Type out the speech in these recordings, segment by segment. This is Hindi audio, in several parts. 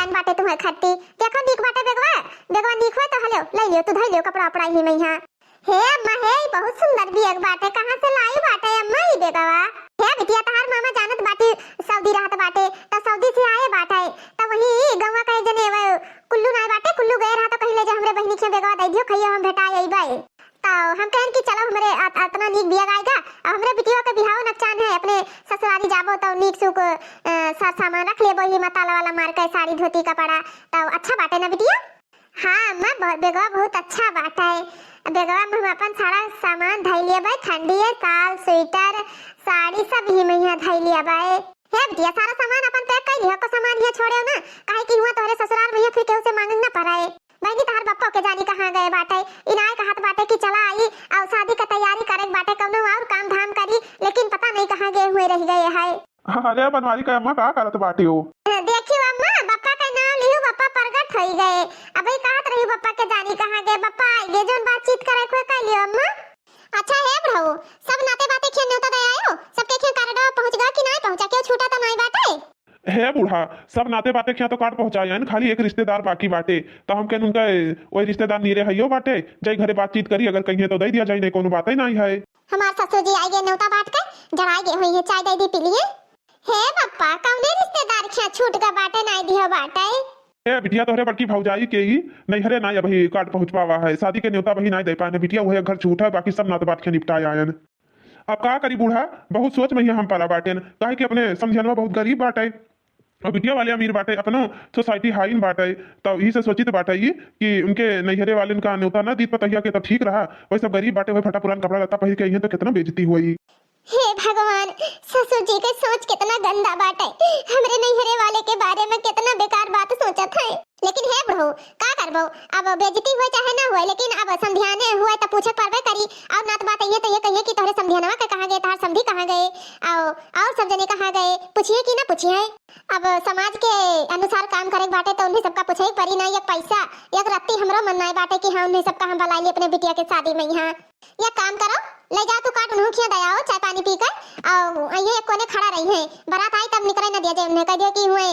आन बाटे तुम्हें खट्टी देखो नीक बाटे बेगवा बेगवा नीक हो तो हलो ले लियो तू धर लियो कपड़ा उपड़ा ही में यहां हे अम्मा हे बहुत सुंदर बेग बाटे कहां से लाई बाटे अम्मा ई बेगवा हे बिटिया तहार मामा जानत बाटे सऊदी रहत बाटे त सऊदी से आए बाटे त वही गंवा कहे जने कुल्लू नाय बाटे कुल्लू गए रहा तो कहिले जे हमरे बहिनी के बेगवा दे दियो खइयो हम भेटा आइबे तो हम कहन कि चलो हमरे इतना नीक बियाह आएगा और हमरे बिटिया के बिहाव नचान है अपने ससुराली जाबो तो नीक सुक सार सामान रख लेबो ही मताला वाला मार के साड़ी धोती कपड़ा तो अच्छा बाटे ना बिटिया हां अम्मा बेगवा बहुत अच्छा बाटे बेगवा हम अपन सारा सामान धइ लेबै ठंडी है साल स्वेटर साड़ी सब ही में यहां धइ लेबै हे बिटिया सारा सामान अपन पैक कर लियो को सामान ये छोड़ियो ना काहे कि हुआ तोरे ससुराल में फिर केहू से मांगन ना पड़े बहनी तहार बप्पा के जानी कहां गए बाटे इनाय कहत बाटे कि चला आई और शादी का तैयारी करे बाटे कौनो और काम धाम करी लेकिन पता नहीं कहां गए हुए रह गए है अरे बनवारी का अम्मा का करत बाटी हो देखियो अम्मा बप्पा का नाम लियो बप्पा प्रगट होई गए अबे कहत रही बप्पा के जानी कहां गए बप्पा आइए जोन बातचीत करे को कर लियो अम्मा अच्छा है प्रभु सब नाते बाते खेन न्योता दे आयो सबके खेन कार्ड पहुंच गया कि नहीं पहुंचा क्यों छूटा तो नहीं बाटे है बूढ़ा सब नाते बाते क्या तो कार्ड पहुंचाए हैं खाली एक रिश्तेदार बाकी बाटे तो हम कहन उनका वही रिश्तेदार नीरे हइयो बाटे जई घरे बातचीत करी अगर कहीं तो दे दिया जाए नहीं कोनो बात ही नहीं है हमार ससुर जी आइए न्योता बांट के जराई गए हुई है चाय दे दी पी लिए हे बप्पा कौने रिश्तेदार क्या छूट का बाटे नहीं दियो बाटे ए बिटिया तोहरे बड़की भौजाई के ही नहीं हरे ना अभी कार्ड पहुंच पावा है शादी के न्योता वही नहीं दे पाए बिटिया वही घर छूट है बाकी सब नाते बात के निपटाए आयन अब का करी बूढ़ा बहुत सोच में ही हम पाला बाटेन काहे कि अपने समझनवा बहुत गरीब बाटे और बिटिया वाले अमीर बाटे अपनो सोसाइटी हाइन बाटे तो यही से सोचित बाटे ये कि उनके नैहरे वाले का न्योता ना दी पतैया के तब ठीक रहा वही सब गरीब बाटे वही फटा पुरान कपड़ा लता पहन के तो कितना बेइज्जती हुई हे भगवान ससुर जी के सोच कितना गंदा बाटे हमरे नैहरे वाले के बारे में कितना बेकार बात सोचत है लेकिन हे प्रभु का करबो अब बेइज्जती होए चाहे ना होए लेकिन अब संध्याने हुए तो पूछे परबे करी और नात बात ये तो ये कहिए कि तोहरे संध्यानवा के कहां गए तार समधी कहां गए और सब जने कहां गए पूछिए कि ना पूछिए अब समाज के अनुसार काम करे बाटे तो उन्हें सबका पूछे परी ना एक पैसा एक रत्ती हमरो मन नहीं बाटे कि हां उन्हें सबका हम बुला लिए अपने बिटिया के शादी में यहां या काम करो ले जा तू काट उन्हों खिया दयाओ चाय पानी पीकर और ये एक कोने खड़ा रही है बारात आई तब निकले ना दिया जाए उन्हें कह दिया कि हुए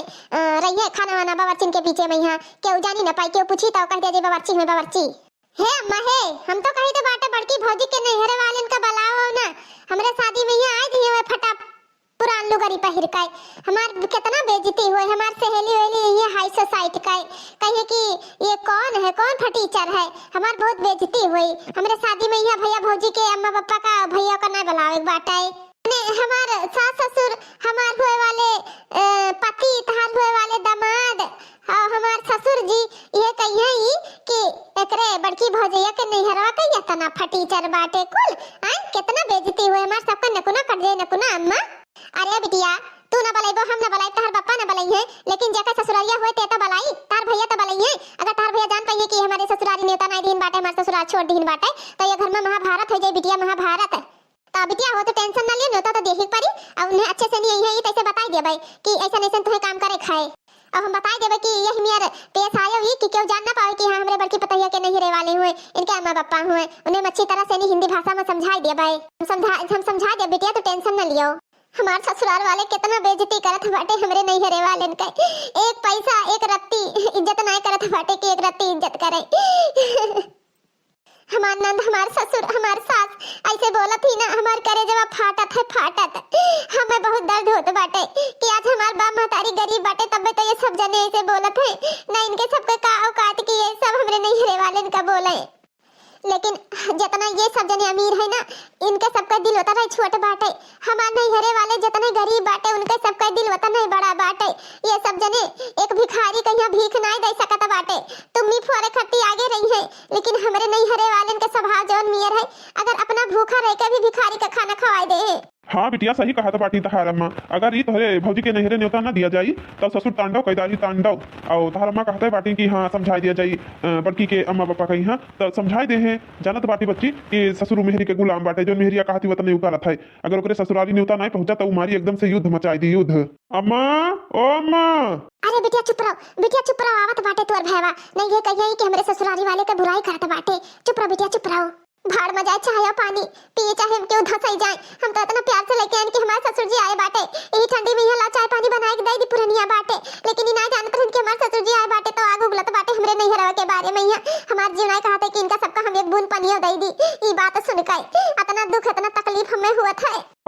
रही है खाना वाना बावर्ची के पीछे में यहाँ क्यों जानी ना पाई क्यों पूछी तो कह दिया बावर्ची में बावर्ची हे अम्मा हे हम तो कही तो बाटे बड़की भौजी के नैहरे वाले इनका बलाओ हो ना हमरे शादी में यहाँ आए थे फटा पुरान लुगरी पहिर के हमार कितना बेइज्जती हुए हमार सहेली वेली ये हाई सोसाइटी का कहे कि ये कौन है कौन फटीचर है हमार बहुत बेइज्जती हुई हमरे शादी में यहाँ भैया भौजी के अम्मा पापा का भैया का ना बुलावे बाटे हमार सास ससुर हमार हुए वाले पति तहार हुए वाले दामाद और हमार ससुर जी ये कहिए ही कि एकरे बड़की भौजैया के नैहरवा के ये तना फटीचर बाटे कुल आय कितना बेइज्जती हुए हमार सबका नकुना कट जाए नकुना अम्मा अरे बिटिया तू ना बलाइबो हम ना बलाई तार पापा ना बलाई है लेकिन जेका ससुरालिया होए ते तो बलाई तार भैया तो बलाई है अगर तार भैया जान पाइए कि हमारे ससुराली नेता नहीं दिन बाटे हमारे ससुराल छोड़ दिन बाटे तो ये घर में महाभारत हो जाए बिटिया महाभारत तो बिटिया हो तो टेंशन ना लियो नेता तो देख ही पड़ी और उन्हें अच्छे से नहीं है ये कैसे बताई दे भाई कि ऐसा नहीं तुम्हें काम करे खाए अब हम बताई देबे कि यही मेरे पेश आयो ही कि क्यों जान ना पावे कि हां हमरे बड़की पतैया के नहीं रे वाले हुए इनके अम्मा पापा हुए उन्हें अच्छी तरह से नहीं हिंदी भाषा में समझाई दे भाई हम समझा दे बिटिया तो टेंशन ना लियो हमार ससुराल वाले कितना बेइज्जती करत बाटे हमरे नैहरे वाले के एक पैसा एक रत्ती इज्जत नहीं करत बाटे कि एक रत्ती इज्जत करे हमार नंद हमार ससुर हमार सास ऐसे बोलत ही ना हमार करे जब फाटत हमें बहुत दर्द होत बाटे कि आज हमार बाप महतारी गरीब बाटे तब तो ये सब जने ऐसे बोलत है ना इनके सबके का औकात की ये सब हमरे नैहरे वाले का बोले लेकिन जितना ये सब जने अमीर है ना इनके सबका दिल होता है छोटे बाटे हमार नैहरे वाले जितने गरीब बाटे उनके सबका दिल होता है बड़ा बाटे ये सब जने एक भिखारी कहीं भीख नहीं दे सकता बाटे तुम भी फोरे खट्टी आगे रही है लेकिन हमरे नैहरे वाले के स्वभाव जौन मियर है अगर अपना भूखा रह के भी भिखारी का खाना खवाई दे हाँ बिटिया सही कहा था बाटी तहार अम्मा अगर ये तोहरे भौजी के नहरे न्योता ना दिया जाई तो ससुर तांडव कैदारी तांडव और तहार अम्मा कहते बाटी कि हाँ समझाई दिया जाई बड़की के अम्मा पापा कहीं हाँ तो समझाई दे हैं जानत बाटी बच्ची कि ससुर मेहरी के गुलाम बाटे जो मेहरिया कहती वतन नहीं उकारा था अगर ओकरे ससुराली न्योता नहीं पहुंचा तो मारी एकदम से युद्ध मचाई दी युद्ध अम्मा ओ अम्मा अरे बिटिया चुप रहो आवत बाटे तोर भैवा नहीं ये कहिए कि हमरे ससुराली वाले के बुराई करत बाटे चुप रहो बिटिया चुप रहो भाड़ में जाए चाहे पानी पिए चाहे क्यों धसई जाए हम तो इतना प्यार से लेके आए कि हमारे ससुर जी आए बाटे यही ठंडी में यहाँ ला चाय पानी बनाए दे दी पुरनिया बाटे लेकिन ना जानते हैं कि हमारे ससुर जी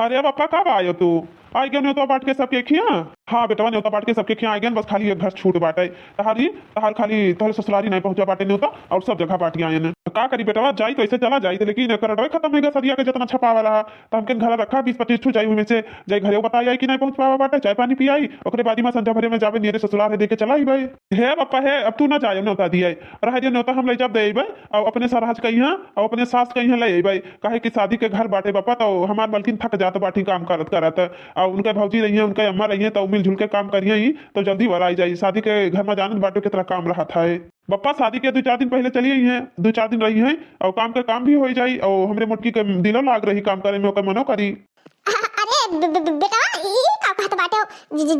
अरे पप्पा कब आयो तू? आई गए न्योता बांट के सबके खिया। हाँ बेटवा न्योता बांट के सबके खिया आई गए, बस खाली एक घर छूट बाटे तहार खाली तोहरे ससुरारी नहीं पहुंचा बाटे न्योता, और सब जगह बांट आए ने। का करी बेटवा, जाई तो ऐसे चला जाई, लेकिन करटवे खत्म हो गया सरिया के जितना छपा वाला तो हमके घर रखा 20-25 ठू जाई, उनमें से जाई घरे बताई आई कि नहीं पहुंच पावा बाटे, चाय पानी पियाई ओकरे बाद में संध्या भरे में जावे नियरे ससुराल है देके चला ही भाई। हे पप्पा है, अब तू ना जाए न्योता दिया रह दिया न्योता हम ले जब दे और अपने सरहज कहीं और अपने सास कहीं ले भाई, काहे कि शादी के घर बाटे पापा, तो हमार मलकिन थक जात बाटी काम करत करत, और उनके भौजी रही है उनके अम्मा रही है, तो मिलजुल के काम करिए ही तो जल्दी वर आई जाई। शादी के घर में जानत बाटो कितना काम रहा था बप्पा, शादी के 2-4 दिन पहले चली आई हैं, 2-4 दिन रही हैं और काम के काम भी हो जाई, और हमरे मोटकी के दिलो लाग रही काम करे में, ओकर मनो करी। अरे बेटा ई का कहत बाटे,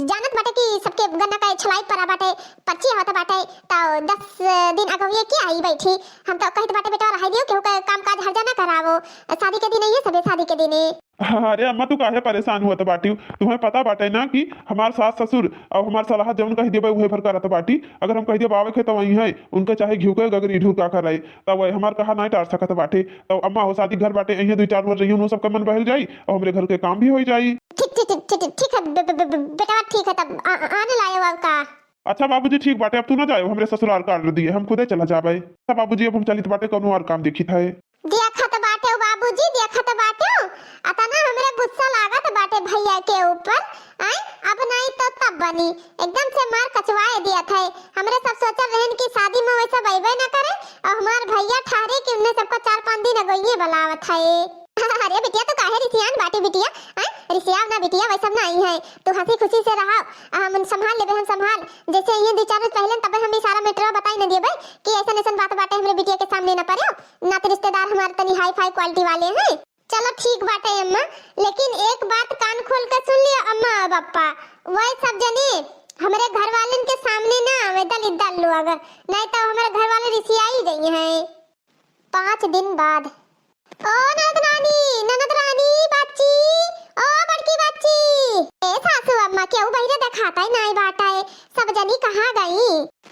जानत बाटे कि सबके गन्ना का छलाई परा बाटे, पर्ची होता बाटे, तो 10 दिन अगो ये क्या आई बैठी, हम तो कहत बाटे बेटा रह दियो केहू के काम काज हर जाना करावो, शादी के दिन ये सबे शादी के दिन। अरे अम्मा तू काहे परेशान हुआ बाटी, तुम्हें पता बाटे ना कि हमार सास ससुर और हमार सलाह जौन कह देबे उहे भर करत बाटी, अगर हम कह दिए बावे के तो वही है उनके चाहे घिउ के गगर इढू का करे, तब वही हमार कहा नहीं टार सकत बाटे, तो अम्मा हो शादी घर बाटे यही 2-4 वर्ष रही उन सबका मन बहल जाई और हमरे घर के काम भी हो जाई। ठीक है बेटा, ठीक है तब आने लायो का। अच्छा बाबूजी ठीक बाटे, अब तू ना जाओ हमरे ससुराल का ऑर्डर दिए, हम खुदे चला जाबे। अच्छा बाबूजी अब हम चलित बाटे कोनो और काम देखी था देखत बाटे बाबूजी, देखत बाटे आता ना हमरे गुस्सा लागत बाटे भैया के ऊपर, आई अब नहीं तो तब बनी एकदम से मार कचवाए दिया था। हमरे सब सोचल रहन कि शादी में वैसा बैबे ना करे, और हमार भैया ठहरे कि उन्हें सबको 4-5 दिन अगोइए बुलावत है। अरे बिटिया तो काहे रिसियान बाटे बिटिया, आई रिसिया ना बिटिया वैसा ना आई है, तू हंसी खुशी से रहा, हम संभाल लेबे, हम संभाल जैसे ये 2-4 दिन पहले तब हम सारा मैटर बताई न देबे कि ऐसा बात बाटे हमरे बिटिया के सामने ना पड़े, ना तो रिश्तेदार हमारे तनी हाई फाई क्वालिटी वाले हैं। चलो ठीक बाटे अम्मा, लेकिन एक बात कान खोल कर सुन लियो अम्मा पापा, वही सब जने हमारे घर वालन के सामने ना दल इदल लो, अगर नहीं तो हमारे घर वाले रिसिया ही गई हैं। 5 दिन बाद ओ ननद रानी बच्ची, ओ बड़की बच्ची, ए सासू अम्मा क्यों बहिरे दिखाता है नहीं बाटा है, सब जनी कहाँ गई?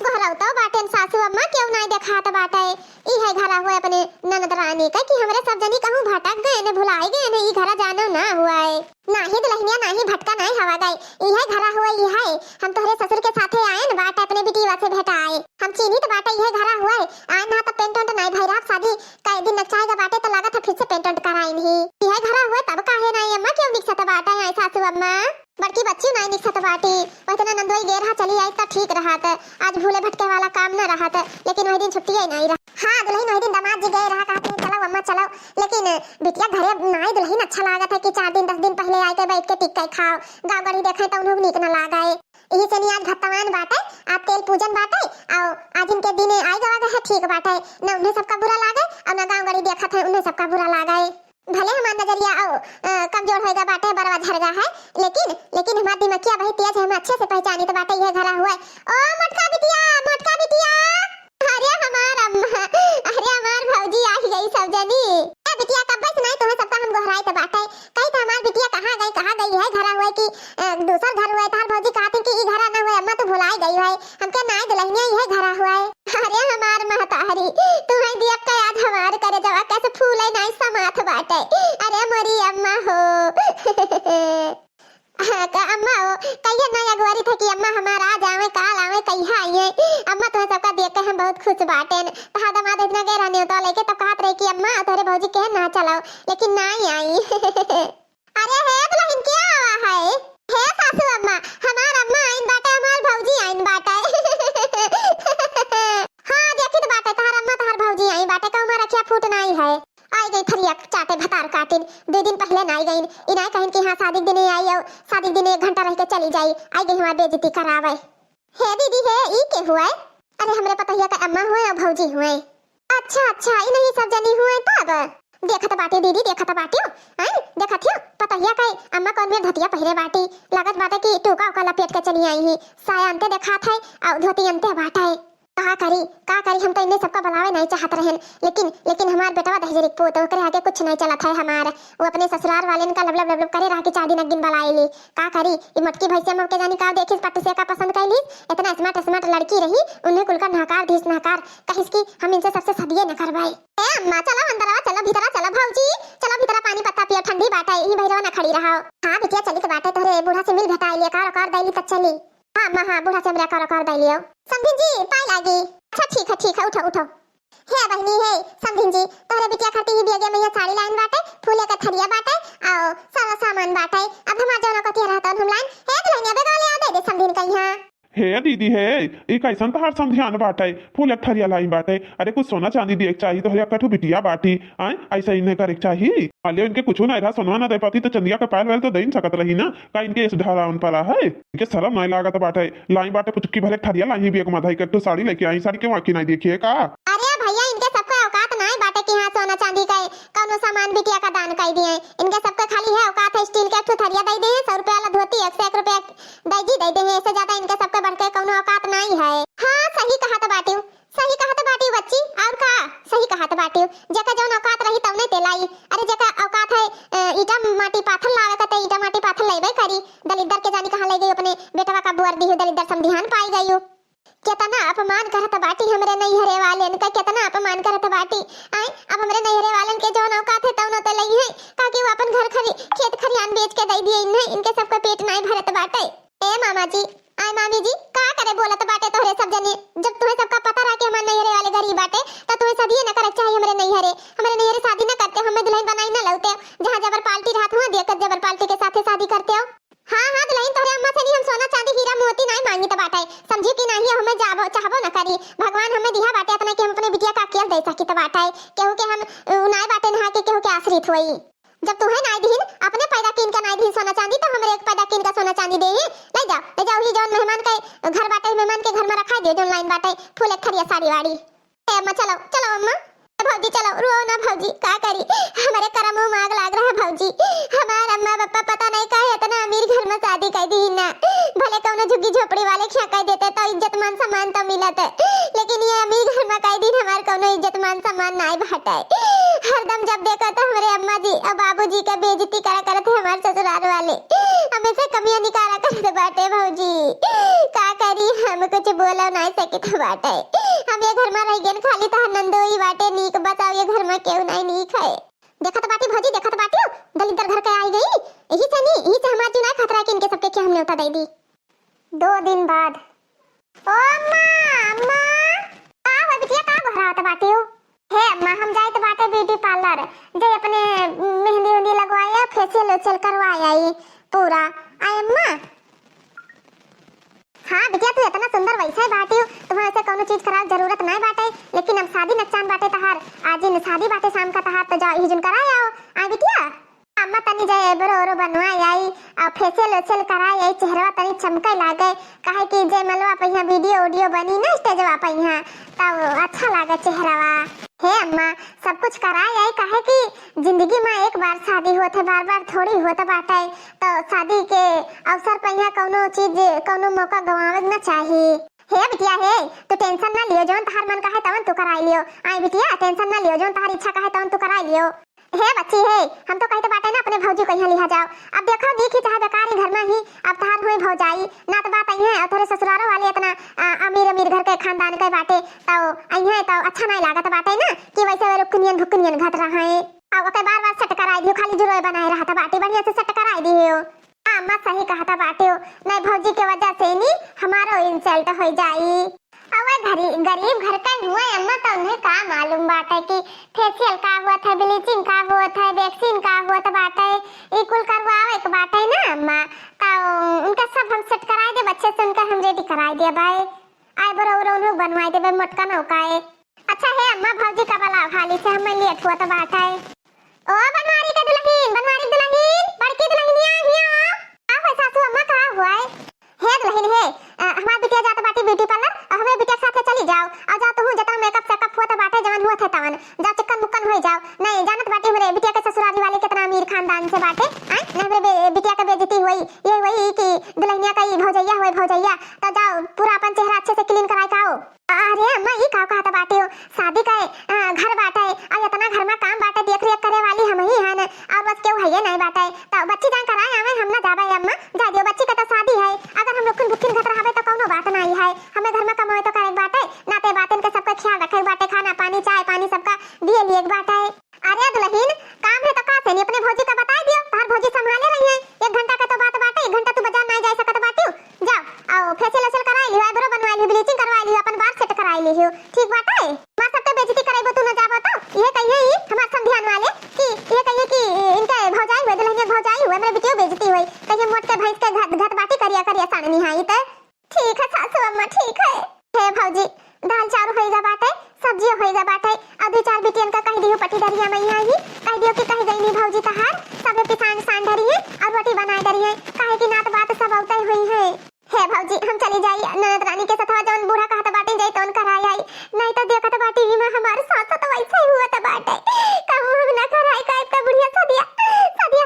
घरौ तो बाटे सासू अम्मा क्यों नहीं दिखाता बाटा है, ई है घरा हुआ अपने ननद रानी का कि हमरे सब जनी कहूँ भटक गए ने, भुलाई गए ने, ई घरा जानो ना हुआ है, नाही दुल्हनिया नाही भटका नहीं हवा गए, ई है घरा हुआ, ई है हम तोहरे ससुर के साथे आए न बाटा अपने बिटिया से भेटाए, हम चीनी तो बाटा ई है घरा हुआ है, आए ना तो पेंट वेंट नहीं भइरा, शादी का दिन नचाएगा बाटे तो लागत है फिर से पेंट वेंट कराई नहीं, ई है घरा हुआ तब काहे नहीं अम्मा क्यों निकसत बाटा है सासू अम्मा? बड़की बच्ची नहीं निकसत बाटी, वतना नंदोई गेरहा चली आई तो ठीक रहा था, आज भूले भटके वाला काम न रहा था, लेकिन वही दिन छुट्टी ही नहीं रहा। हाँ दुल्हन वही दिन दामाद जी गए रहा, कहते हैं चलो अम्मा चलो, लेकिन बिटिया घरे नहीं दुल्हन अच्छा लागत है कि 4 दिन 10 दिन पहले आए के बैठ के टिक्का खाओ, गाँव गढ़ी देखे तो उन्हें नीक न लागाए, यही से आज भत्तवान बाटे, आज तेल पूजन बाटे, और आज इनके दिन आई गवा है ठीक बाटे, न उन्हें सबका बुरा लागे और न गाँव गढ़ी देखत है उन्हें सबका बुरा लागाए, भले हमारा नजरिया कमजोर होएगा बाटे बरवा झरगा है, लेकिन हमारा दिमागिया वही तेज है, हम अच्छे से पहचानी तो बाटे ये घरा हुआ है। ओ मटका बिटिया, अरे हमार अम्मा, अरे हमार भौजी आ गई सब जनी, ए बिटिया कब बस नहीं तुम्हें सबका हम गोहराए तो बाटे, कहीं तो हमार बिटिया कहाँ गई है घरा हुआ कि दूसर घर हुआ है, तार भौजी कहती कि ई घरा ना हुआ, अम्मा तो भुलाई गई है, हमके नहीं दुल्हनिया ये घरा हुआ है। अरे हमार महतारी तुम्हें देख के याद हमार करे जवा कैसे फूले नहीं समाथ बाटे, अरे मोरी अम्मा हो का अम्मा हो कहिए ना अगवारी था कि अम्मा हमारा आ जावे काल आवे कहिया आइए, अम्मा तुम्हें सबका देख के हम बहुत खुश बाटे, तहा दमाद इतना गए रहने तो लेके तब कहत रही कि अम्मा तोरे भौजी के ना चलाओ, लेकिन नहीं आई। अरे हे दुल्हन क्या आवा है, हे सासू अम्मा हमार अम्मा आइन बाटे, हमार भौजी आइन बाटे। हाँ देखी तो बाटे तार अम्मा तार भौजी आई बाटे, का हमारा क्या फूट नहीं है, आई गई थरिया चाटे भतार काटिन, 2 दिन पहले नहीं गई, इनाय कहिन कि हाँ शादी दिन आई और शादी दिन 1 घंटा रह के चली जाई, आई गई हमारी बेइज्जती करावे। हे दीदी हे ई के हुए? अरे हमरे पतहिया का अम्मा हुए और भौजी हुए। अच्छा इ नहीं सब जनी हुए तब देखत बाटे दीदी, देखत बाटे हैं, देखत हो पतहिया का अम्मा कौन में धतिया पहिरे बाटी, लागत बाटे कि टोका ओका लपेट के चली आई ही, साया अंते देखा था और धोती अंते बाटा है, का करी हम तो इन्हें सबका बुलावे नहीं चाहत रहन, लेकिन हमार बेटवा दहेजरिक पोत ओकरे आगे कुछ नहीं चलत है हमार। वो अपने ससुराल वाले का लबलब लबलब करे रहा कि 4 दिन अगिन बुलाएली। का करी ई मटकी भैंसिया में के जानी का देखिस पट्टू से का पसंद कैली, इतना स्मार्ट लड़की रही, उन्हें कुलका नहकार धीस नहकार कहिस की हम इनसे सबसे सदिये न करवाई। ए अम्मा चलो अंदर चलो भीतर चलो भौजी, चलो भीतर पानी पत्ता पियो, ठंडी बाटे ही भैरवा न खड़ी रहो। हां बिटिया चली तो बाटे तोरे बूढ़ा से मिल भेटाइले कार दैली तक चली। हां अम्मा हां बूढ़ा से हमरा कार दैलियो। समधिन जी पाई लागी। अच्छा ठीक है उठो। हे बहनी हे समधिन जी तोरे बिटिया खाती ही दिया गया मैया साड़ी लाइन बाटे, फूले का थरिया बाटे, आओ सारा सामान बाटे। अब हमार जौन कती रहता हम लाइन हे दुल्हनिया बेगाले आ दे समधिन कहिया। हे दीदी हे एक ऐसा तहार समझान बाटे, फूल ठरिया लाई बाटे। अरे कुछ सोना चांदी दिए चाहिए तो कठू बिटिया बाटी आए ऐसा इन्हें करे चाहिए। अले इनके कुछ ना रहा सोनवा ना दे पाती तो चंदिया का पायल वाल तो दे सकत रही ना, का इनके इस ढाला उन पला है इनके शर्म नहीं लागत बाटे। लाई बाटे पुचकी भले ठरिया लाई भी एक माथा कट्टू साड़ी लेके आई, साड़ी के वाकी नहीं देखिए का। अरे भैया इनके सबको औकात नहीं बाटे कि हां सोना चांदी का कौनो सामान बिटिया का दान कर दिए। इनके सबको खाली है औकात है स्टील के ठरिया दे दे, 100 रुपया वाला धोती 101 रुपया दईजी दे दे, इससे ज्यादा इनके सबको बढ़ के कौनो औकात नहीं है। हां सही कहा तो बाटियो बच्ची, और का सही कहा तो बाटियो जका जौन औकात रही तब नहीं तेलाई। अरे जका औकात है ईटा माटी पाथर लावे का ईटा माटी पाथर लेबे करी। दलिद्दर के जानी कहां ले गई अपने बेटवा का बुआर दी हो, दलिद्दर समधिहान पाई गई हो। कितना अपमान करत बाटी हमरे नैहरे वाले का, कितना अपमान करत बाटी। आई अब हमरे नैहरे वालन के जौन औकात है तब न ते लई है ताकि वो अपन घर खेत खरियान बेच के दे दिए इनके सबका पेट नहीं भरत बाटे। ए मामा जी आई मामी जी का करे बोलत बाटे तोहरे सब जने, जब तुम्हें सबका पता रहा कि हमारे नैहरे वाले गरीब बाटे तो तुम्हें सदिये न करे चाहिए। हमरे नैहरे शादी न करते, हमें दुल्हन बनाई न लौते, जहां जबर पार्टी रहत हुआ देकर जबर पार्टी के साथे शादी करते हो। हां दुल्हन तोहरे अम्मा से नहीं हम सोना चांदी हीरा मोती नहीं मांगी तो बाटे, समझी कि नहीं हमें जाबो चाहबो न करी। भगवान हमें दिया बाटे इतना कि हम अपने बिटिया का अकेल दे सकी तो बाटे, केहू के हम नाय बाटे नहा के केहू के आश्रित होई। जब तुम्हें नाय दीन अपने पैदा किन का नाय दीन सोना चांदी तो हमरे एक पैदा किन का सोना चांदी दे ले जाओ ही जौन मेहमान के घर बाटे मेहमान के घर में रखा दे जौन लाइन बाटे फूल एक खरिया साड़ी वाड़ी। ए अम्मा चलो अम्मा भौजी चलो रो ना भौजी का करी हमारे करम में आग लाग रहा है भौजी। हमारे अम्मा पापा पता नहीं काहे इतना अमीर घर में शादी कर दी ना, भले कौनो झुग्गी झोपड़ी वाले खिया कर देते तो इज्जत मान सम्मान तो मिलत, लेकिन ये अमीर घर में कर दी हमारे कौनो इज्जत मान सम्मान नहीं भाटे। हरदम जब देखो तो हमारे अम्मा जी और बाबूजी का बेइज्जती करा करते हमारे ससुराल वाले, हमेशा कमियां निकाला करते बाटे भौजी। का करी हम कुछ बोला नहीं सके तो बाटे, हम ये घर में रह गए खाली तो नंदोई बाटे नीक बताओ ये घर में क्यों नहीं नीक है। देखा तो बाटी भौजी देखा तो बाटी दलिद्दर घर के आई गई यही से हमारे चुनाव खतरा कि इनके सबके क्या हमने उठा दे दी। 2 दिन बाद ओ अम्मा आ वो बिटिया का घरा तो बाटी हो। हे अम्मा हम जाए तो बाटे ब्यूटी पार्लर जे अपने मेहंदी लगवाया फेशियल करवाया पूरा। आई अम्मा हाँ बिटिया तू इतना सुंदर वैसे ही बाटी हो, तुम्हें ऐसे कोनो चीज कराल जरूरत नहीं बाटे, लेकिन अब शादी नचान बाटे तहार आज इन शादी बाटे शाम का तहार तो जाओ हिजन कराए आओ। आई बिटिया अम्मा तनी जाए बरो बनवाई आई और फेशियल कराई आई, चेहरा तनी चमके लागे काहे कि जे मलवा पहिया वीडियो बनी ना स्टेजवा पहिया तब अच्छा लागे चेहरावा। हे अम्मा सब कुछ कराई आई काहे कि जिंदगी में एक बार शादी होत है, बार थोड़ी होत बाटे, तो शादी के अवसर पहिया कोनो चीज कोनो मौका गवावे न चाहिए। हे बिटिया हे तू टेंशन ना लियो, जोन तहार मन का है तवन तू कराई लियो। आई बिटिया टेंशन ना लियो, जोन तहार इच्छा का है तवन तू कराई लियो। हे बच्ची हे हम तो कहते बाटे ना अपने भौजी को यहाँ लिहा जाओ। अब देखो देखी चाहे बेकार ही घर में ही अब तहार हुई भौजाई ना तो बात आई है और थोड़े ससुरालों वाले इतना अमीर घर के खानदान के बाटे तो आई है तो अच्छा नहीं लागत बाटे ना कि वैसे वे रुकनियन भुकनियन घट रहा है। अब ओके बार सेट कराई दियो, खाली जुरोय बनाए रहा था बाटी बढ़िया से सेट कराई दियो। अम्मा सही कहा था बाटे नहीं भौजी के वजह से नहीं हमारा इंसल्ट हो जाई। अब गरीब घर का हुआ अम्मा तो उन्हें का मालूम बाटे कि फेशियल का हुआ था, ब्लीचिंग का हुआ था, वैक्सीन का हुआ था बाटे, इकुल करवावे के बाटे ना अम्मा तो उनका सब हम सेट कराए दे बच्चे से उनका हम रेडी कराए दे भाई। आए बरो उन्हें बनवाए दे मोटका नौकाए। अच्छा है अम्मा भौजी का बला हाली से हमें लेट हुआ तो बाटे। ओ बनवारी का दुल्हन बड़की दुल्हनिया हिया आ हो सासू अम्मा का हुआ है। हे दुल्हन हे हमार बिटिया जात बाटी ब्यूटी पार्लर और हमें बिटिया साथे चली जाओ और जा तू जतना मेकअप सेकअप हुआ तो बाटे जवान हुआ थे तवन जा चिकन मुक्कन हो जाओ। नहीं जानत बाटी मेरे बिटिया के ससुराली वाले कितना अमीर खानदान से बाटे नहीं मेरे बिटिया का बेइज्जती हुई ये वही कि दुल्हनिया का भौजैया हुए भौजैया तो जाओ पूरा अपन चेहरा अच्छे से क्लीन कराए आओ। अरे अम्मा ये का कहत बाटे हो, शादी का घर बाटे और इतना घर में काम बाटे, देख रेख करे वाली हम ही हन और बस केहू है नहीं बाटे। तो बच्ची जान कराए आवे, हम ना जाबे अम्मा, जा दियो बच्ची का तो शादी है। अगर हम लोग बुकिन घट रहाबे तो कोनो बात नहीं है, हमें घर में कमाए तो करे बाटे, नाते बातन के सबका ख्याल रखे बाटे, खाना पानी चाय पानी सबका दिए लिए बाटे। अरे दुल्हन काम है तो का से अपने भौजी का बता दियो, तार भौजी संभाले रही है। 1 घंटा का तो बात बाटे, 1 घंटा तू बाजार नहीं जा सकत बाटी, जाओ आओ फेशियल वेशियल कराई लियो, आईब्रो बनवाई लियो, ब्लीचिंग करवाई लियो, अपन बाल सेट कराई लियो, ठीक बाटे। मां सबके बेइज्जती कराइबो तू ना जाबो तो ये कहिए ही हमार समझान वाले कि ये कहिए कि इनके भौजाई हुए, दुल्हन भौजाई हुए, मेरे बेटियों बेइज्जती हुई, कहिए मोट के भैंस के घट बाटी करिया साननी हाई त ठीक है सासू अम्मा ठीक है। हे भौजी दाल चावल होइगा बाटे, सब्जी होइगा बाटे, अब 2-4 बिटियन का कह दियो पटी दरिया मैया ही कह दियो कि कह गईनी भौजी तहार सबे पिसान सान धरी है और रोटी बनाए धरी है, काहे की नात बात सब औतई हुई है। हे भौजी हम चली जाई ननद रानी के साथ, जौन बूढ़ा कहत बाटी जाई तौन कराई आई, नहीं तो देखत बाटी में हमार साथ तो वैसे ही हुआ त बाटे, कहूं हम ना कराई का एक बुढ़िया सदिया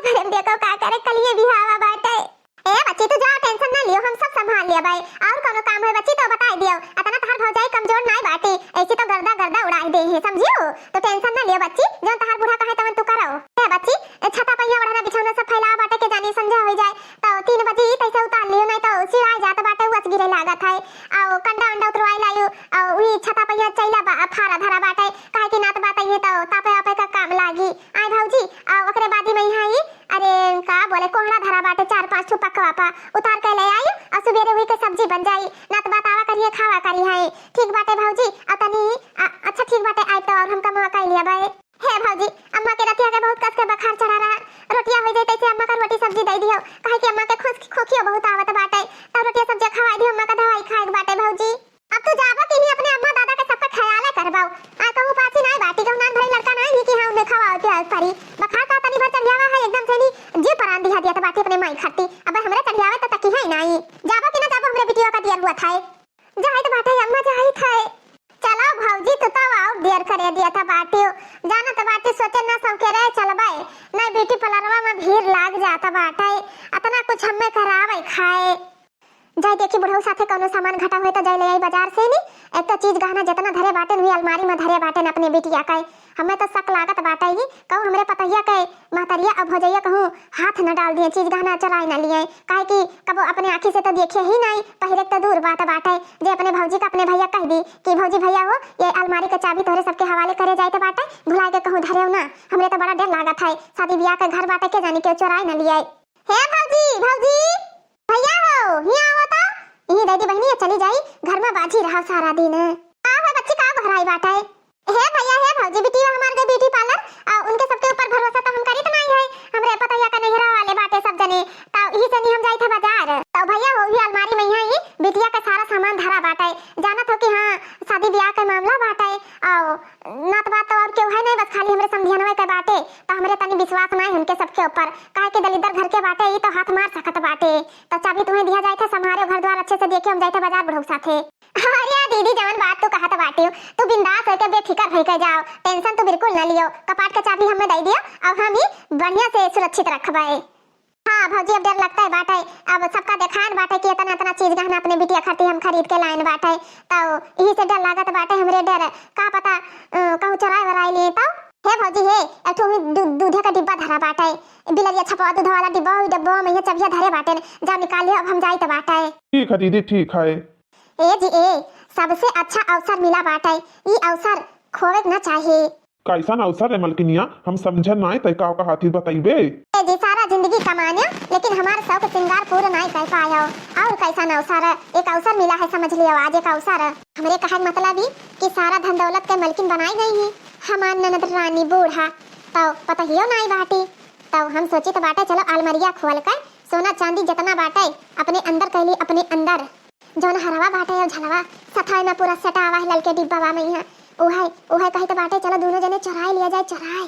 भरम देखो का करे कलिए बिहावा बाटे। ए बच्ची तू जाओ टेंशन ना लियो, हम सब संभाल लिया भाई, और कोनो काम है बच्ची तो बता दियो, अतना तहार भौजाई कमजोर नहीं बाटी, ऐसी तो गर्दा उड़ाई दे है समझियो, तो टेंशन ना लियो बच्ची, जो तहार बूढ़ा कहे तवन तू करो। ए बच्ची छता पहिया ओढ़ना बिछौना सब फैला बाटे के जानी संझा हो जाए तो 3 बजे तैसे उतार लियो, नहीं तो सिराय जात बाटे उस गिरे लागत है, और कंडा अंडा उतरवाई लायो, और वही छता पहिया चैला फारा धरा बाटे, काहे की नात बात ये तो तापे आपे का काम लागी। आई भौजी और ओकरे बादी में यहाँ ही अरे का बोले कोहड़ा धरा बाटे 4-5 ठो पकवा उतार के ले आई, और सुबेरे हुई के सब्जी बन जाई, नात बात आवा करिए खावा करी है, ठीक बाटे भौजी अतनी अच्छा ठीक बाटे आई तो और हम कमा कर लिया भाई। हे भौजी अम्मा के रतिया के बहुत कस के बुखार चढ़ा रहा, रोटियां हो जाई तैसे अम्मा का रोटी सब्जी दे दियो, काहे कि अम्मा के खोखियो बहुत आवत बाटे, तो रोटियां सब्जी खवाई दियो, अम्मा का दवाई खाए बाटे भौजी। अब तू जाबो कि नहीं अपने अम्मा दादा के सबका ख्याल करबाओ, आ कहूं पाछी नहीं बाटी कहूं नान भरी लड़का नहीं कि हां देखा आओ प्याज परी बखा का तनी भर चढ़ियावा है एकदम से नहीं जे परान दिया दिया तो बाटी अपने माई खाती, अब हमरे चढ़ियावे तो तकी है नहीं, जाबो कि ना जाबो हमरे बिटिया का दिया हुआ था जाई तो बाटे अम्मा जाई था। चलो भौजी तू तो आओ देर करे दिया था बाटी, जाना तो बाटी सोचे ना सब के रहे चलबे नहीं, ब्यूटी पार्लरवा में भीड़ लाग जाता बाटे, इतना कुछ हमें करावे खाए जाय देखी बुढ़ऊ साथे कोनो सामान घटा होए तो जाय ले आई बाजार से नी, एक तो चीज गहना जितना धरे बाटे हुई अलमारी में धरे बाटे अपने बिटिया का, हमें तो शक लागत बाटे ही कहूं हमरे पतैया के महतरिया अब भौजैया कहूं हाथ न डाल दिए, चीज गहना चराई न लिए, काहे कि कबो अपने आंखी से तो देखे ही नहीं, पहले तो दूर बात बाटे, जे अपने भौजी का अपने भैया कह दी कि भौजी भैया हो ये अलमारी का चाबी तोरे सबके हवाले करे जाए तो बाटे, भुला के कहूं धरे ना, हमरे तो बड़ा डर लागत है, शादी ब्याह के घर बाटे के जानी के चोराई न लिए। हे भौजी भैया हो हिया आओ तो ये दादी बहनी चली जाई, घर में बाजी रहा सारा दिन, का है बच्ची का भराई बाटे। हे भैया हे भौजी बिटिया हमार के ब्यूटी पार्लर उनके सबके ऊपर भरोसा तो हम करी तो नहीं है, हमरे पतैया का नहिरा वाले बाटे सब जने, तो यही से नहीं हम जाई थे बाजार, तो भैया हो ही अलमारी में यहाँ ही बिटिया का सारा सामान धरा बाटे, जाना था कि हां शादी ब्याह का मामला बाटे, और नात बात तो और क्यों है नहीं, बस खाली हमरे समझियानवे के बाटे, तो हमरे तनी विश्वास नहीं उनके सबके ऊपर, काहे कि दलिदर घर के बाटे ये तो हाथ मार सकत बाटे, तो चाबी तुम्हें दिया जाए थे संभारे घर द्वार अच्छे से देखे हम जाए थे बाजार बुढ़ऊ साथे। अरे दीदी जवन बात तू कहत बाटी तू बिंदास होके बेफिकर होके जाओ, टेंशन तो बिल्कुल न लियो, कपाट का चाबी हमें दे दियो और हम ही बढ़िया से सुरक्षित रखबे। हां भौजी अब डर लगता है बाटे, अब सबका देखान बाटे कि इतना चीज गहना अपने बिटिया खाती हम खरीद के लाइन बाटे, तो यही से डर लागत बाटे, हमरे डर का पता कहूं चराई वराई लिए तो। हे भौजी हे एठो में दूध का डिब्बा धरा बाटे, बिलरिया छपवा दूध वाला डिब्बा हुई डब्बा में ये चबिया धरे बाटे, जा निकालिए अब हम जाई तो बाटे। ठीक है दीदी ठीक है। ए जी ए सबसे अच्छा अवसर मिला बाटे, ये अवसर खोवे न चाहिए। कैसा अवसर है मलकिनिया, हम समझन नहीं तय का हाथी बताइबे। ए जी सारा जिंदगी कमाने लेकिन हमारे शौक श्रृंगार पूरा नहीं कर पाया, और कैसा अवसर है, एक अवसर मिला है समझ लियो, आज एक अवसर है हमरे कहने मतलब ही कि सारा धन दौलत के मलकिन बनाई गई है हमार ननद रानी बूढ़ा, तो पता ही नहीं बाटी, तो हम सोची तो बाटे चलो अलमरिया खोल कर सोना चांदी जितना बाटे अपने अंदर कहली, अपने अंदर जौन हरवा बाटे और झलवा सफाई में पूरा सटावा है ललके डिब्बा में यहाँ ओहे कही तो बाटे चलो दोनों जने चुराई लिया जाए, चुराए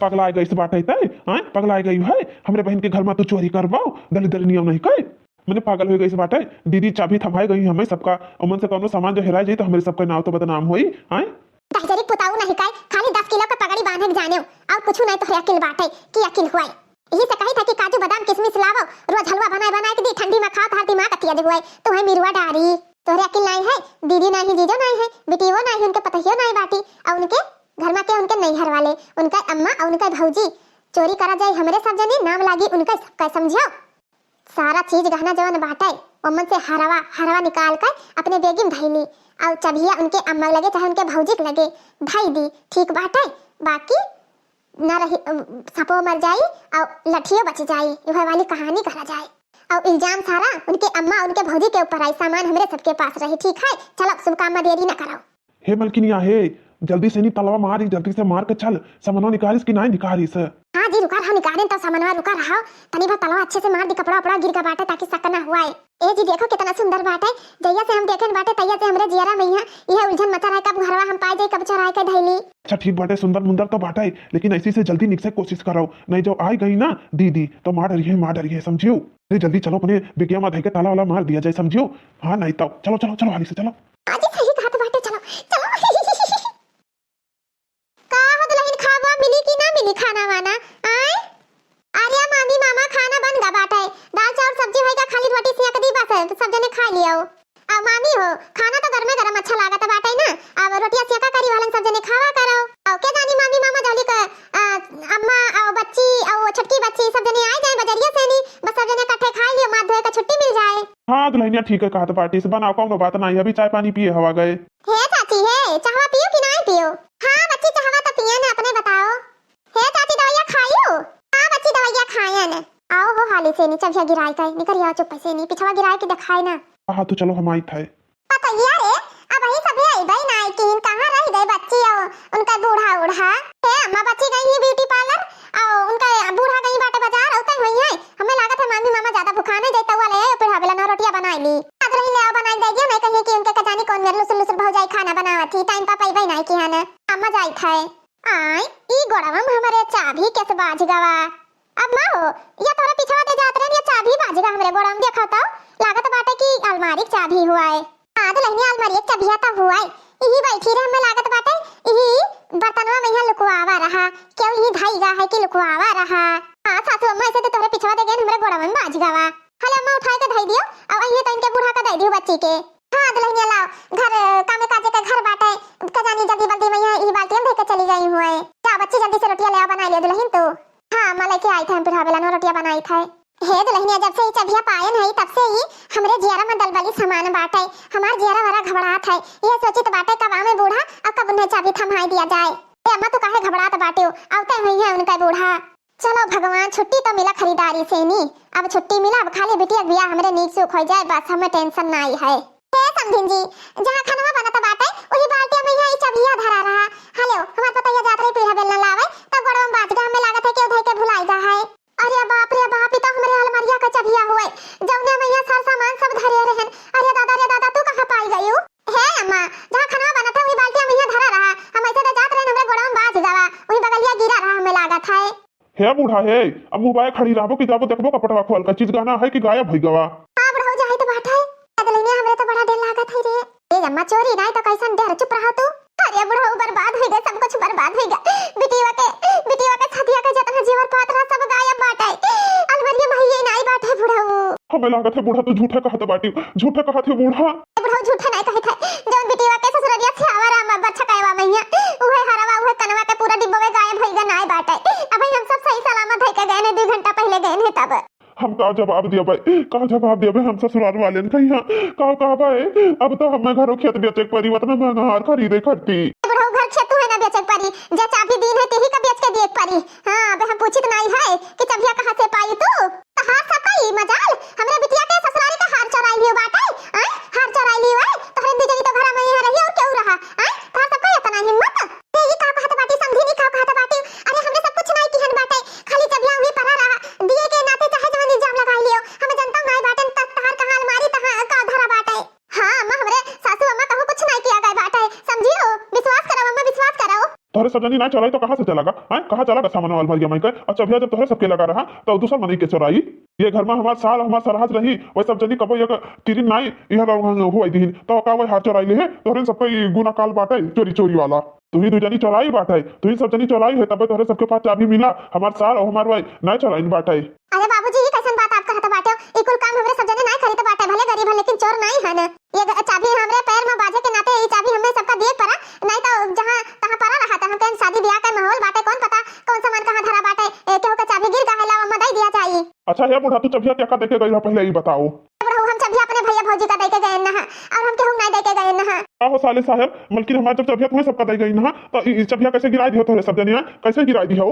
पगला गई बाटे तय हैं, पगला गई है हमरे बहन के घर में तू चोरी करवाओ, दलिदर नियम नहीं कहे मैंने पागल हो गई बाटे, दीदी चाबी थमाई गई हमें सबका, उमन से कोनो सामान जो हेरा जाए तो हमारे सबका नाम तो बदनाम होई हैं। दहजरी पुताऊ नहीं काय, खाली 10 किलो का पगड़ी बांधे जाने और कुछ नहीं तो अकिल बाटे की अकिल हुआ, यही से कही था कि काजू बादाम किशमिश लावो रोज हलवा बनाए बनाए के दी ठंडी में खाओ, तार दिमाग अतिया दे हुए तो है मिरुआ डारी। तोहरे अकेल नहीं है, दीदी नहीं, जीजो नहीं है, बेटियो नहीं, उनके पतहियो नहीं बाटी, और उनके घर में के उनके नैहर वाले, उनका अम्मा और उनका भौजी चोरी करा जाए हमरे सब जने नाम लागी उनका सबका समझियो। सारा चीज गहना जवन बाटे ओमन से हरवा हरवा निकाल कर अपने बेगी में धैली और चबिया उनके अम्मा लगे चाहे उनके भौजी के लगे धई दी, ठीक बाटे। बाकी न रही सपो मर जाई और लठियो बच जाई, यह वाली कहानी करा जाए। और इल्जाम सारा उनके अम्मा उनके भौजी के ऊपर आई, सामान हमरे सबके पास रही, ठीक है। चलो शुभ काम में देरी न कराओ। हे मलकिनिया हे, जल्दी से नहीं तलवा मारी, जल्दी से मार के चल, सामानवा निकालिस कि नहीं निकालिस? हाँ जी रुका रहा, निकालें तो सामानवा रुका रहा, तनी भर तलवा अच्छे से मार दी, कपड़ा उपड़ा गिर का बाटे ताकि शक ना हुआ है। ए जी देखो कितना सुंदर बाटे, जैया से हम देखें बाटे तैया से हमरे जियरा मैया यह उलझन मचा रहा, कब घरवा हम पाए जाए, कब चोराए के धैली। अच्छा ठीक बाटे, सुंदर मुंदर तो बाटे, लेकिन ऐसी से जल्दी निकसे कोशिश करो, नहीं जो आई गई ना दीदी तो मार डरी है समझियो। अरे जल्दी चलो, अपने बेगिया में धके ताला वाला मार दिया जाए समझियो। हाँ नहीं तो चलो चलो चलो हाली से चलो। आज सही कहा तो बाटे, चलो चलो। का हो दुल्हन, खावा मिली कि ना मिली खाना वाना? आए अरे मामी मामा खाना बन गा बाटे, दाल चावल सब्जी होएगा, खाली रोटी सिया के दी बस है, तो सब जने खा लियो। अब मामी हो खाना तो गरमे गरम अच्छा लागत बाटे ना, अब रोटिया सिया का करी वालन सब जने खावा करो। और के जानी मामी मामा जल्दी का अम्मा और बच्ची और छोटकी बच्ची सब जने आ जाए बजरिया से नहीं, बस सब जने इकट्ठे खा लियो, माथ धोए का छुट्टी मिल जाए। हाँ दुल्हनिया ठीक है, कहा तो पार्टी से बनाओ, कौन बात नहीं, अभी चाय पानी पिए हवा गए। हे चाची हे चाहवा पियो कि नहीं पियो? हाँ बच्ची चाहवा तो पिए ना, अपने बताओ। हे चाची दवाइयां खाइयो? हाँ बच्ची दवाइयां खायन। आओ हो हाली से नीचे भी गिराई का निकल आओ, चुप से नहीं पिछवा गिराई के दिखाए ना। हाँ तो चलो हम आई थे। पता यार अब वही सब है भाई ना कि कहां रह गए बच्ची और उनका बूढ़ा उड़ा हे अम्मा बच्ची गई है ब्यूटी पार्लर और उनका बूढ़ा गई बाटे बाजार और कहीं हुई है। हमें लागत है मामी मामा ज्यादा भूखाने जाता हुआ ले फिर हवेला ना रोटियां बनाई ली, आज रही ले बनाई देगी, मैं कहीं कि उनके कजानी कौन मेरे लुसुल लुसुल भौजाई खाना बनावत थी, टाइम पा पाई भाई ना कि हन अम्मा जाई थे। आई ई गोड़ावम हमारे चाबी कैसे बाज गवा? अब मां हो या तोरा पिछवा दे जात रे, ये चाबी बाज गा हमरे गोड़ावम देखा तो लागत बाटे कि अलमारी की चाबी हुआ है। हां तो लहनी अलमारी की चाबी आता हुआ है, यही बैठी रे, हमें लागत बाटे यही बर्तनवा में यहां लुकवावा रहा, क्यों यही धाईगा है कि लुकवावा रहा। हां सासू अम्मा ऐसे तो तोरे पिछवा दे गए हमरे गोड़ावम बाज गवा, हले अम्मा उठाए के धाई दियो और ये तो इनके बूढ़ा का दे दियो बच्ची के। हां दुल्हनिया लाओ घर कामे काजे का घर बाटे, कजानी जल्दी बल्दी में यही बाल्टी में लेके चली गई हुए, जा बच्ची जल्दी से रोटियां ले बना ले दुल्हन तो। हां मैं लेके आई थी, फिर हवेला में रोटियां बनाई थी। हे दुल्हनिया जब से ये चाबियां पायन है तब से ही हमरे जियारा में दलबली सामान बाटे, हमार जियारा वाला घबरात है, ये सोचित बाटे कब आवे बूढ़ा और कब उन्हें चाबी थमाई दिया जाए। ए अम्मा तू काहे घबरात बाटे हो, आवते हुई है उनका बूढ़ा। चलो भगवान छुट्टी तो मिला खरीदारी से नहीं, अब छुट्टी मिला, अब खाली बिटिया बिया हमरे नीक सुख हो जाए, बस हमें टेंशन नहीं है। हे समधिन जी जहां खाना बनता बाटे वही बाल्टी में यही चाबियां धरा रहा, हेलो हमार पता ये जात रही पीढ़ा बेलना लावे तब गोड़वा बाज गा, हमें लागत है कि उधर के भुलाई जा है। अरे बाप रे बाप, ये तो हमरे अलमारिया का चाबिया हुए जौने में यहां सारा सामान सब धरे रहन। अरे दादा तू कहां पाई गई हो? हे अम्मा जहां खाना बनता वही बाल्टी में यहां धरा रहा, हम ऐसे तो जात रहे हमरे गोड़वा बाज जावा, वही बगलिया गिरा रहा, हमें लागत है। हे बूढ़ा हे, अब मुबाए खड़ी रहबो कि जाबो देखबो कपड़वा खोल का चीज गाना है कि गायब भई गवा? हां बुढ़ऊ जाई तो बात है, अदलनिया हमरे तो बड़ा डर लागत है रे। ए अम्मा चोरी नहीं तो कैसन डर, चुप रहो तू। अरे बुढ़ऊ बर्बाद हो गए, सब कुछ बर्बाद हो गया, बिटिया के छतिया के जितना जीवन पात रहा सब गायब बाटे, अलमारी में ये नहीं बाटे बुढ़ऊ। हमें लागत है बूढ़ा तू झूठा कहत बाटी, झूठा कहत है बूढ़ा। बुढ़ऊ झूठा नहीं कहत है, जो बिटिया के ससुररिया से आवारा में बच्चा कहवा मैया उहे हरवा उहे कनवा के पूरा डिब्बा में गायब हो गया नहीं बाटे। अब हम सब सही सलामत है के गए ने 2 घंटा पहले गए ने तब। हम का जवाब दिया भाई, का जवाब दिया भाई, हम ससुराल वाले ने कहीं का भाई, अब तो हमें घरों खेत बेचे परी उतना महंगा हार खरीदे करती। बुढ़ऊ घर खेत है ना बेचे परी, जे चाबी दीन है तेही का बेच के दिए परी। हां अब हम पूछित नहीं है कि चाबिया कहां से पाई तू, तो हार सपाई मजाल हमरे बिटिया के ससुराल का हार चोराई लियो बाटे। हां हार चोराई लियो है तो हरदी जनी तो घर में ही रही और क्यों रहा? हां हार सपाई इतना हिम्मत तेही का कहत बाटी, समझी नहीं का कहत बाटी। अरे हमरे सब कुछ नहीं किहन बाटे, खाली चाबिया हुई पड़ा रहा, दिए के नाते चाहे जवन इल्जाम लगाई लियो, हमें जनता नहीं बाटे तहार कहां अलमारी तहां का धरा बाटे। हां अम्मा हमरे सासू अम्मा कहू कुछ नहीं किया गए बाटे, समझियो, विश्वास करो अम्मा विश्वास करो। तोहरे सब जनी ना चोराई तो कहां से चलागा? हैं कहां चलागा सामान अलमारिया में का? अच्छा भैया जब तोहरे सबके लगा रहा तो दूसरा मनी के चोराई, ये घर में हमार साल हमार सरहद रही, वही सब जनी कबो एक तिरिन नहीं यह हुई दिन तो का वही हाथ चोराई ले है, तोहरे सबका गुना काल बाटे चोरी वाला, तू ही 2 जनी चोराई बाटे, तू ही सब जनी चोराई है, तब तोहरे सबके पास चाबी मिला, हमार साल और हमार वही नहीं चोराई बाटे। अरे बाबूजी ये कैसन बात आप कहत बाटे, ई कुल काम हमरे सब जने नहीं खरीद बाटे, भले गरीब है लेकिन चोर नहीं है न। ये चाबी हमरे पैर में बाजे के नाते ई चाबी हमें सबका दिए पड़ा, नहीं तो जहां तहां पड़ा रहा था। हम कहीं शादी ब्याह का माहौल बाटे, कौन पता कौन सामान कहां धरा बाटे, केहू का चाबी गिर गया है मदाई दिया चाहिए। अच्छा ये बूढ़ा तू चबिया क्या का देके गई हो पहले ही बताओ। हम चाबी अपने भैया भौजी का देके गए ना, और हम केहू नहीं देके गए ना। का हो साले साहब, मलकिन हमार जब चबिया तुम्हें सबका दे गई ना, तो ई चबिया कैसे गिराई दियो तोरे सब जनिया, कैसे गिराई दियो?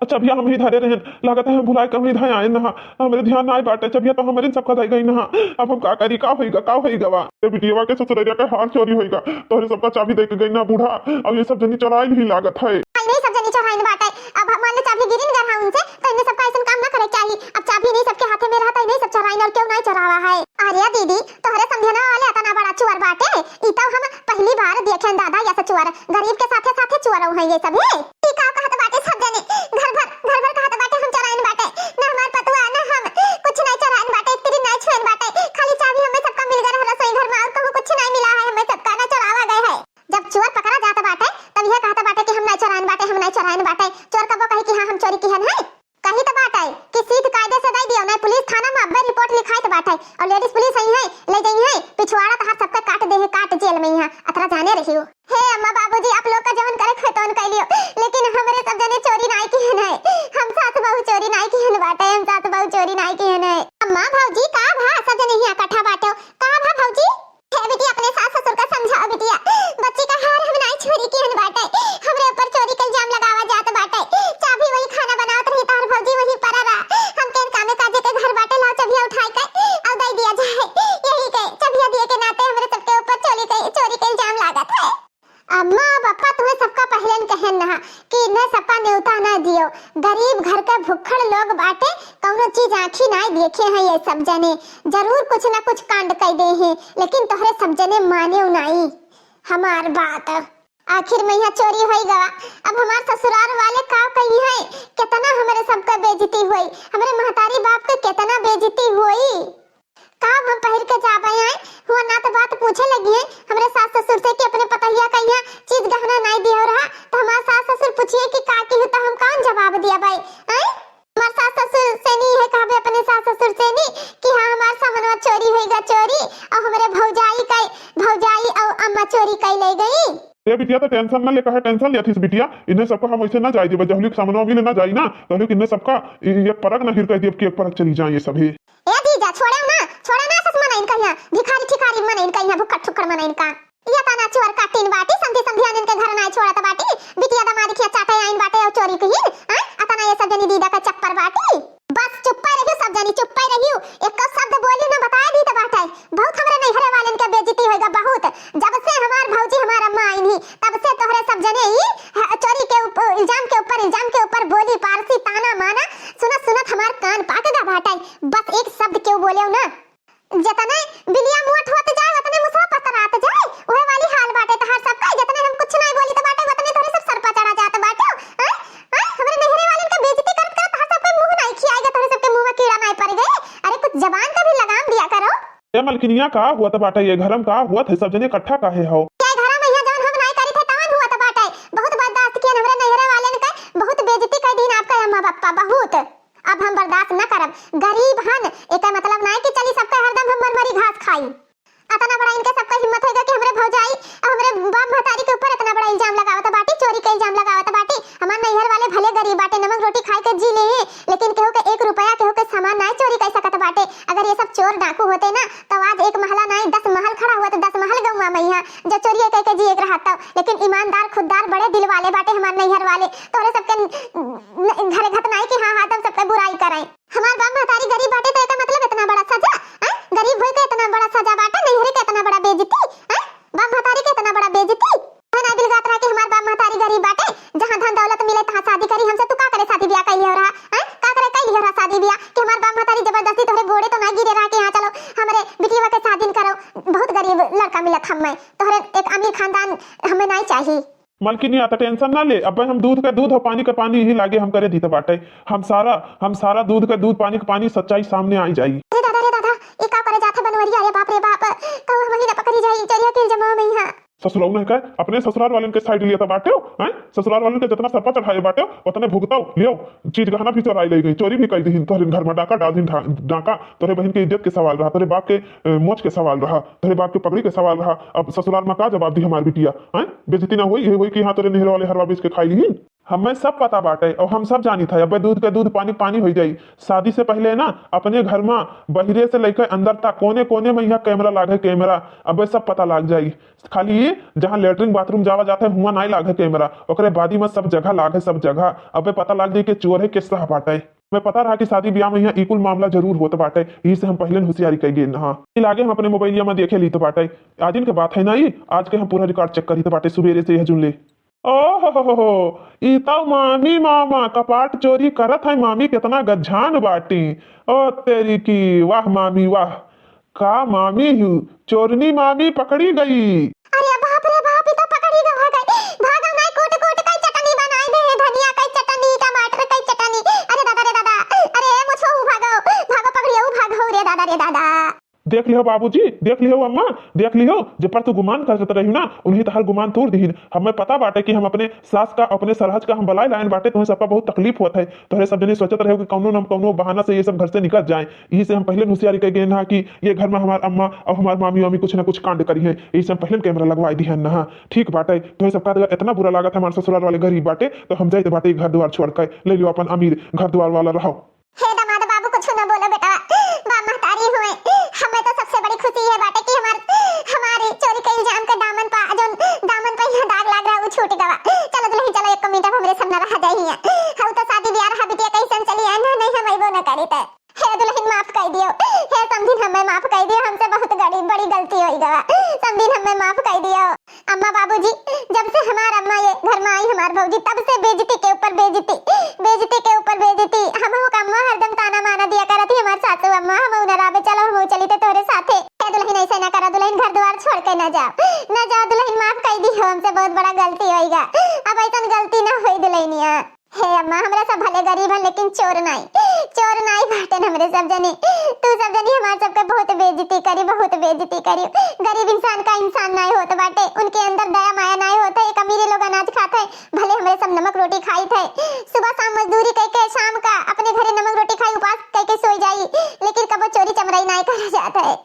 चबिया हम ही धरे रहे, लागत है हम भुलाए कहीं इधर आए ना, हमारे ध्यान ना आए बाटे, चबिया तो हमारे सबका दे गई ना। अब हम का करी, का होइगा वा बिटिया के ससुरैया के हाथ चोरी होइगा, तोरे सबका चाबी दे के गई ना बूढ़ा, अब ये सब जनी चोराई ही लागत है। नहीं सब जनी चोराई बाटे, अब मान ले चाबी गिरी गया उनसे, तो इन्हें सबका ऐसा काम ना करे चाहिए। अब चाबी नहीं सबके हाथ में रहा, तो इन्हें सब चोराई और क्यों नहीं चोरावा है। अरे दीदी तोहरे समझना वाले इतना बड़ा चोर बाटे, ई तो हम पहली बार देखे दादा या चोर, गरीब के साथे साथे चोर है ये सब। ई का कहत बाटे सब जने, घर भर कहत बाटे हम चोराइन बाटे, ना हमार पतुआ ना हम कुछ नहीं चोराइन बाटे, तेरी नहीं छुएन बाटे, खाली चाबी हमें सबका मिल गया रसोई घर में, और कहूं कुछ नहीं मिला है, हमें सबका ना चोरावा गए है। जब चोर पकड़ा जाता बाटे तब यह कहता बाटे कि हम नहीं चोराइन बाटे, हम नहीं चोराइन बाटे। चोर कबो कहे कि हां हम चोरी किहन है, कहीं तो बाटे कि सीध कायदे से दे दियो, नहीं पुलिस थाना में अब्बे रिपोर्ट लिखाई तो बाटे, और लेडीज पुलिस आई है ले गई है पिछवाड़ा तो हाथ सबका काट दे है, काट जेल में यहां अतरा जाने रही हो। हे अम्मा बाबूजी आप लोग का जवन करे खतौन कर लियो, लेकिन हमरे सब जने चोरी नहीं की है, हम सास बहू चोरी नहीं की है बाटे, हम सास बहू चोरी नहीं की है। अम्मा भौजी का भा सब जने यहां इकट्ठा बाटे, का भा भौजी? हे बेटी अपने सास ससुर का समझाओ बेटिया, बच्ची का हार हम नहीं चोरी की है बाटे, हमरे ऊपर चोरी का इल्जाम लगावा जात बाटे, चाबी वही खाना बनावत रही तार भौजी वही पड़ा रहा, हम केन कामे काजे के घर बाटे लाओ चबिया उठाई के और दे दिया जाए, यही के चबिया दिए के नाते हमरे सबके ऊपर चोरी का इल्जाम लागत है। अम्मा पापा तुम्हें सबका पहले कहन ना कि इन्हें सबका न्योता ना दियो, गरीब घर के भुक्खड़ लोग बाटे, कौनो चीज आँखी नहीं देखे हैं ये सब जने, जरूर कुछ ना कुछ कांड कर दे हैं, लेकिन तोहरे सब जने माने नहीं हमार बात। आखिर में यहाँ चोरी होई गवा, अब हमार ससुराल वाले का कही है, कितना हमारे सबका बेइज्जती हुई, हमारे महतारी बाप के कितना बेइज्जती हुई। काम हम पहर के जा पाए हैं हुआ ना, तो बात पूछे लगी है हमारे सास ससुर से कि अपने पतैया का यहाँ चीज गहना नहीं दिया रहा, तो हमारे सास ससुर पूछिए कि का की तो हम कौन जवाब दिया भाई? हमारे सास ससुर से नहीं है कहा अपने सास ससुर से नहीं कि हाँ हमारे सामान चोरी होगा चोरी, और हमारे भौजाई और अम्मा चोरी कर ले गई। ये बिटिया तो टेंशन ना ले, कहे टेंशन लिया थी बिटिया, इन्हें सबका हम ऐसे ना जाए दी, जहली के सामान भी ना जाई ना, तो इन्हें सबका एक परक ना हिर कर दी, एक परक चली जाए ये सभी। ए जीजा छोड़े ना सस मना इनका यहाँ भिखारी ठिखारी मना इनका यहाँ भुक्कड़ ठुक्कड़ मना इनका, ये तना चोर का तीन बाटी संधि संधियान इनके घर ना छोड़ा था बाटी, बिटिया दमाद खिया चाटे आइन बाटे और चोरी की हैं, अतना ये सब जनी दीदा का चक्कर बाटी। बस चुप ही रहियो सब जनी, चुप ही रहियो, एक का शब्द बोलियो ना बताया दी तो बाटे, बहुत हमरे नहीं हरे वाले इनके बेइज्जती होएगा बहुत, जब से हमार भौजी हमार अम्मा आई नहीं तब से तोहरे सब जने ही चोरी के ऊपर इल्जाम के ऊपर बोली पारसी ताना माना सुनत हमार कान पाकेगा बाटे। बस एक शब्द क्यों बोले ना, जतने बिलिया मोट होत जाए उतने मुसवा पतरात जाए, ओहे वाली हाल बाटे तहार सबका, जतने हम कुछ नहीं बोली तो बाटे उतने तोरे सब सर पर चढ़ा जात बाटे। हमरे नहरे वाले का बेइज्जती करत तहार सबके मुंह नहीं खियाएगा, तोरे सबके मुंह में कीड़ा नहीं पड़ गए, अरे कुछ जबान का भी लगाम दिया करो। ये मलकिनिया का हुआ था बाटे, ये घरम का हुआ था, सब जने इकट्ठा काहे हो? क्या घर में यहाँ जवन हम नहीं करी थे तवन हुआ था बाटे, बहुत बर्दाश्त किया हमरे नहरे वाले ने, बहुत बेइज्जती कर दी आपका अम्मा पापा बहुत, अब हम बर्दाश्त न करब, गरीब हन एक मतलब नहीं कि चली सबका हरदम हम मरमरी घास खाई, इतना बड़ा इनके सबका हिम्मत होगा कि हमरे भौजाई हमरे बाप महतारी के ऊपर इतना बड़ा इल्जाम लगावत बाटी, चोरी का इल्जाम लगावत बाटी। हमार नैहर वाले भले गरीब बाटे, नमक रोटी खाए के जी ले हैं, लेकिन केहू के 1 रुपया केहू के सामान नहीं चोरी कर सकत बाटे। अगर ये सब चोर डाकू होते ना तो आज 1 महला नहीं 10 महल खड़ा हुआ, तो 10 महल गौवा में यहाँ जो चोरी करके जी एक रहता, लेकिन ईमानदार खुददार बड़े दिल वाले बाटे हमार नैहर वाले, तोरे सबके घरे घत नहीं कि हाँ तुम सबके बुराई कराएं। हमार बाप महतारी गरीब बाटे तो इसका मतलब इतना बड़ा सजा, गरीब होए के इतना बड़ा सजा बाटे, नैहरे के इतना बड़ा बेइज्जती, बाप महतारी के इतना बड़ा बेइज्जती है ना। दिल गात रहा कि हमार बाप महतारी गरीब बाटे, जहां धन दौलत मिले तहां शादी करी, हमसे तू का करे शादी ब्याह कर लियो रहा, का करे कर लियो रहा शादी ब्याह कि हमार बाप महतारी जबरदस्ती तोहरे गोड़े तो ना गिरे रहा कि हां चलो हमरे बिटिया के शादी करो, बहुत गरीब लड़का मिलत हमें, तोहरे एक अमीर खानदान हमें नहीं चाहिए। मलकिनी आता टेंशन ना ले, अब हम दूध का दूध और पानी का पानी ही लागे हम करे दी तो बाटे, हम सारा दूध का दूध पानी का पानी सच्चाई सामने आई जाएगी। रे दादा ई का करे जाथे बनवरिया, रे बाप कहू हम ही ना पकड़ी जाई चोरिया के जमा में यहां। ससुराल ने कहे अपने ससुराल वाले के साइड लिया था बाटे हैं ससुराल वाले के जितना सरपा चढ़ाए बाटे उतने भुगताओ लियो चीज गहना भी चोराई ले गई चोरी भी कर दी तोहरे घर में डाका डाल दी डाका तोरे बहन के इज्जत के सवाल रहा तोरे बाप के मोच के सवाल रहा तोरे बाप के पगड़ी के सवाल रहा अब ससुराल में का जवाब दी हमारी बिटिया हैं बेइज्जती ना हुई ये हुई कि हाँ तोरे नेहर वाले हरवा बीच के खाई ली हमें सब पता बाटे और हम सब जानी था अब दूध के दूध पानी पानी हो जाई शादी से पहले ना अपने घर में बहिरे से लेकर अंदर तक कोने कोने में यहाँ कैमरा लागे कैमरा अब सब पता लग जाई खाली जहाँ लेटरिन बाथरूम जावा जाता है हुआ नहीं लागे कैमरा ओकरे बादी में सब जगह लागे सब जगह अब पता लग जाए कि चोर है किस तरह बाटे मैं पता रहा कि शादी ब्याह में यहाँ इकुल मामला जरूर होता बाटे यही से हम पहले होशियारी कर गए हाँ लागे हम अपने मोबाइलिया में देखे ली तो बाटे आज दिन के बात है ना ये आज के हम पूरा रिकॉर्ड चेक करी तो बाटे सुबेरे से यह जुन ले ओहो इता मामी मामा कपाट चोरी करत है मामी कितना गज्जान बाटी ओ तेरी की वाह मामी वाह का मामी हूँ चोरनी मामी पकड़ी गई अरे बाप रे बाप ये तो पकड़ी गई भागा नहीं कोट कोट का चटनी बनाई दे धनिया का चटनी टमाटर का चटनी अरे दादा रे दादा अरे मुझो भागो भागो पकड़ियो भागो रे दादा देख लियो बाबूजी देख लियो अम्मा देख लियो जब पर तू गुमान करत रही ना उन्हीं तहर गुमान तोड़ दी हमें पता बाटे कि हम अपने सास का अपने सरहज का हम बलाई लाइन बाटे तुम्हें सबका बहुत तकलीफ होता है तोहरे सब जने सोचत रहे कि कौनो न कौनो बहाना से ये सब घर से निकल जाए यही से हम पहले होशियारी कर गए ना कि ये घर में हमारे अम्मा और हमारे मामी वामी कुछ ना कुछ कांड करी है यही से हम पहले कैमरा लगवाई दी है ना ठीक बाटे तुम्हें सबका इतना बुरा लगा था हमारे ससुराल वाले गरीब बाटे तो हम जाते बाटे घर द्वार छोड़ कर ले लियो अपन अमीर घर द्वार वाला रहो हे दामाद बाबू कुछ न बोलो बेटा बा महतारी हुए हमें तो सबसे बड़ी खुशी है बाटे कि हमारी चोरी के इल्जाम का दामन पे यहाँ दाग लग रहा है वो छूट गवा चलो दुल्हन चलो एक मिनट हमरे सामने रह जाई है हम तो शादी ब्याह रहा बिटिया कैसन चली है ना नहीं हम अइबो न करी त हे दुल्हन माफ कर दियो हे समझिन हमें माफ कर दियो हमसे बहुत बड़ी गलती होई गवा समझिन हमें माफ कर दियो अम्मा बाबूजी जब से हमार अम्मा ये घर में आई हमार भौजी तब से बेइज्जती के ऊपर बेइज्जती हम हो अम्मा हरदम ताना माना दिया करती हमार सासू अम्मा हम उनरा बे चलो हम चली ते तोरे साथे हे दुल्हन ऐसे ना करा दुल्हन घर द्वार छोड़ के न जाओ दुल्हन माफ कर दियो हमसे बहुत बड़ा गलती होईगा अब ऐसा गलती ना होई दुल्हनिया हे अम्मा हमरा सब भले गरीब है लेकिन चोर नहीं बाटे हमरे सब जने तू सब जने हमार सबके बहुत बेइज्जती करी गरीब इंसान का इंसान नहीं होता बाटे उनके अंदर दया माया नहीं होता एक अमीर लोग अनाज खाते हैं भले हमरे सब नमक रोटी खाई थे सुबह शाम मजदूरी करके शाम का अपने घरे नमक रोटी खाई उपास करके सोई जाई लेकिन कबो चोरी चमराई नहीं करा जाता है